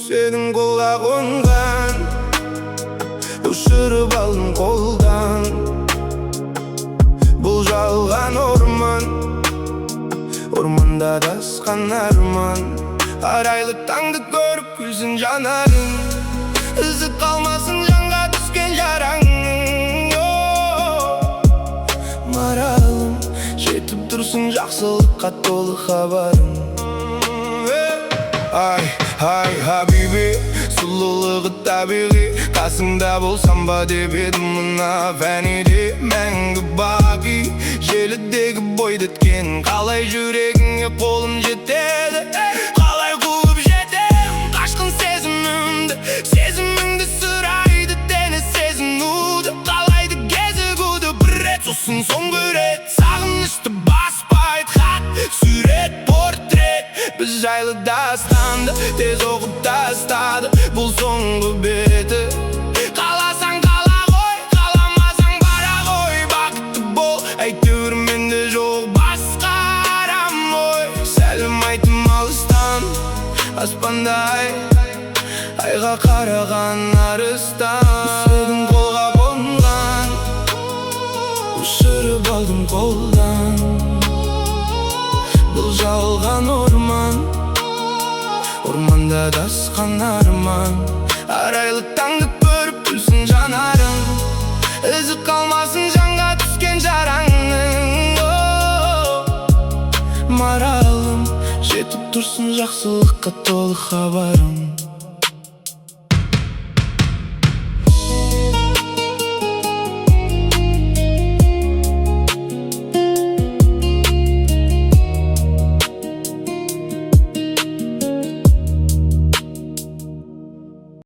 Сенің қолға қонған, ұшырып алдым қолдан. Бұл жалған орманда адасқан арман. Арайлы таңды көріп күлсін жанарың, ізі қалмасын жанға түскен жараңның. Маралым, жетіп тұрсың жақсылыққа толы хабарың. Ай, хабиби, сұлулығы табиғи, қасыңда болсам ба деп едім мына фәниде. Мәңгі бақи, желідегі бойды еткен, қалай жүрегіңе қолым жетеді, қалай қуып жетем қашқын сезімімді. Сезіміңді сұрайды тені сезінуді, қалайды кезігуді бір рет, сосын соңғы рет. Сағынышты баспайды хат, сурет, портрет, біз жайлы дастанды тез оқып тастады бұл соңғы беті. Қаласаң қала ғой, қаламасаң бара ғой, бақытты бол, әйтеуір менде жоқ басқа арам ой. Сәлем айтым алыстан, аспандай айға қараған арыстан. Сенің қолға қонған, ұшырып алдым қолдан. Бұл жалған орманда адасқан арман. Арайлы таңды көріп күлсін жанарың, ізі қалмасын жанға түскен жараңның. Маралым, жетіп тұрсың жақсылыққа толы хабарың.